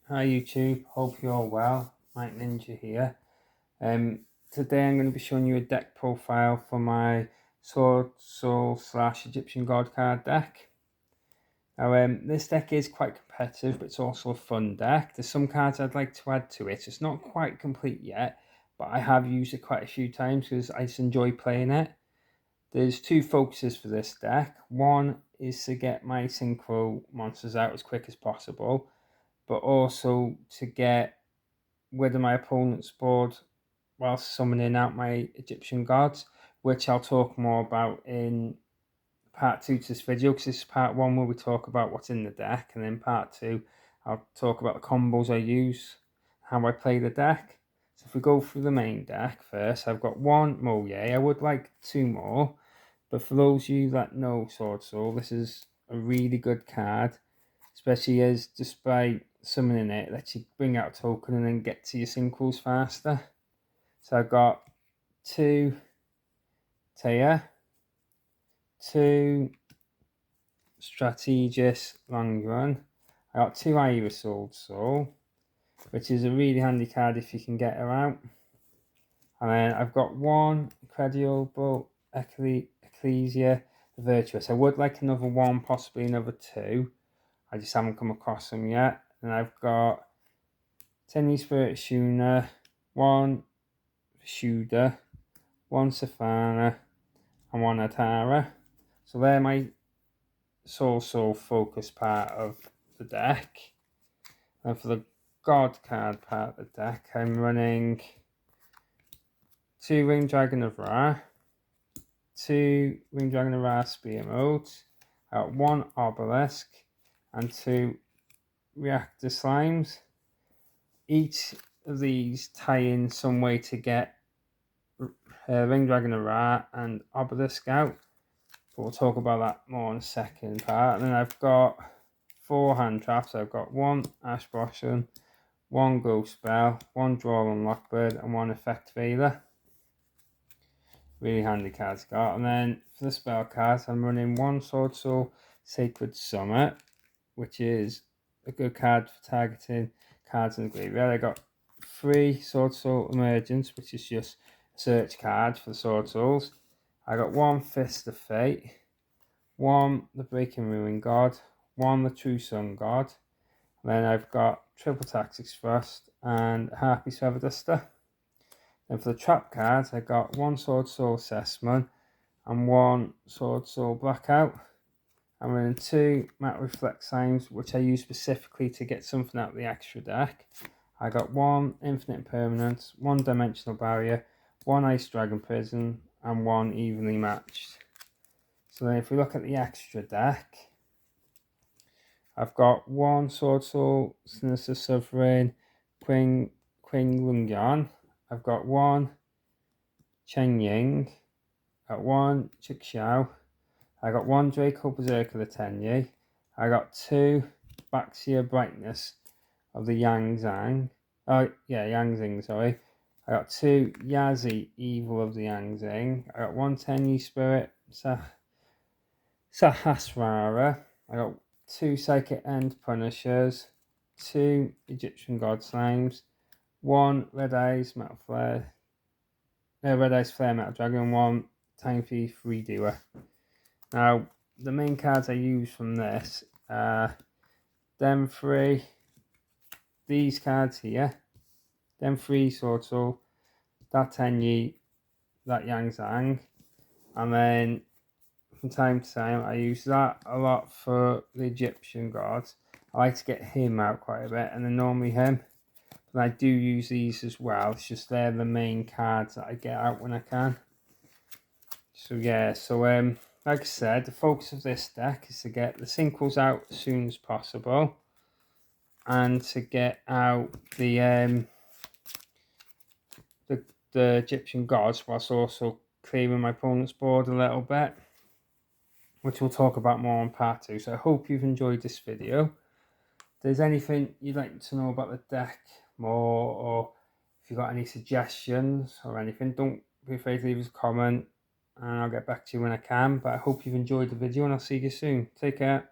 Hi YouTube, hope you're all well. Mike Ninja here. Today I'm going to be showing you a deck profile for my Swordsoul / Egyptian God card deck. Now this deck is quite competitive, but it's also a fun deck. There's some cards I'd like to add to it. It's not quite complete yet, but I have used it quite a few times because I just enjoy playing it. There's two focuses for this deck. One is to get my synchro monsters out as quick as possible, but also to get rid of my opponent's board whilst summoning out my Egyptian gods, which I'll talk more about in part 2 to this video, because this is part 1 where we talk about what's in the deck, and then part 2 I'll talk about the combos I use, how I play the deck. So if we go through the main deck first, I've got one Moye. I would like 2 more, but for those of you that know Swordsoul, this is a really good card, especially as just by summoning it lets you bring out a token and then get to your synchros faster. So I've got 2 Taya, 2 Strategist Long Run. I got 2 Ira Swordsoul, which is a really handy card if you can get her out. And then I've got 1 Incredible Ecclesia the Virtuous. I would like another 1, possibly another 2. I just haven't come across them yet. And I've got 10 Spirit Shuna, 1 Shuda, 1 Safana, and 1 Atara. So they're my Swordsoul focus part of the deck. And for the God card part of the deck, I'm running 2 Ring Dragon of Ra, 2 Ring Dragon of Ra Spear Modes, 1 Obelisk, and 2 Reactor Slimes. Each of these tie in some way to get Ring Dragon of Ra and Obelisk out, but we'll talk about that more in the second part. And then I've got 4 hand traps. I've got 1 Ash Blossom, 1 Ghost Spell, 1 Draw on Lockbird, and 1 Effect Veiler. Really handy cards got. And then for the spell cards, I'm running 1 Swordsoul Sacred Summit, which is a good card for targeting cards in the graveyard. I got 3 Swordsoul Emergence, which is just a search card for the Swordsouls. I got 1 Fist of Fate, 1 the Breaking Ruin God, 1 the True Sun God. And then I've got Triple Tactics Thrust and Harpy's Feather Duster. Then for the trap cards, I got 1 Swordsoul Assessment and 1 Swordsoul Blackout. I'm running 2 Matte Reflect Signs, which I use specifically to get something out of the extra deck. I got 1 Infinite Permanence, 1 Dimensional Barrier, 1 Ice Dragon Prison, and 1 Evenly Matched. So then if we look at the extra deck, I've got 1 Swordsoul Sinister Sovereign Qing Lungyan. I've got 1 Cheng Ying, got 1 Chixiao, I got 1 Draco Berserker the Tenyi, I got 2 Baxia Brightness of the Yang Zing, sorry. I got 2 Yazi Evil of the Yang Zing, I got 1 Tenyi Spirit Sahasrara, I got 2 Psychic End Punishers, 2 Egyptian God Slimes, 1 Red Eyes Flare Metal Dragon, 1 Time Thief Redoer. Now, the main cards I use from this are them 3, these cards here, them 3 Swordsoul, that Tenyi, that Yang Zhang, and then from time to time I use that a lot for the Egyptian gods. I like to get him out quite a bit, and then normally him. But I do use these as well. It's just they're the main cards that I get out when I can. So yeah, like I said, the focus of this deck is to get the synchros out as soon as possible, and to get out the Egyptian gods, whilst also clearing my opponent's board a little bit, which we'll talk about more in part 2. So I hope you've enjoyed this video. If there's anything you'd like to know about the deck more, or if you've got any suggestions or anything, don't be afraid to leave us a comment, and I'll get back to you when I can. But I hope you've enjoyed the video, and I'll see you soon. Take care.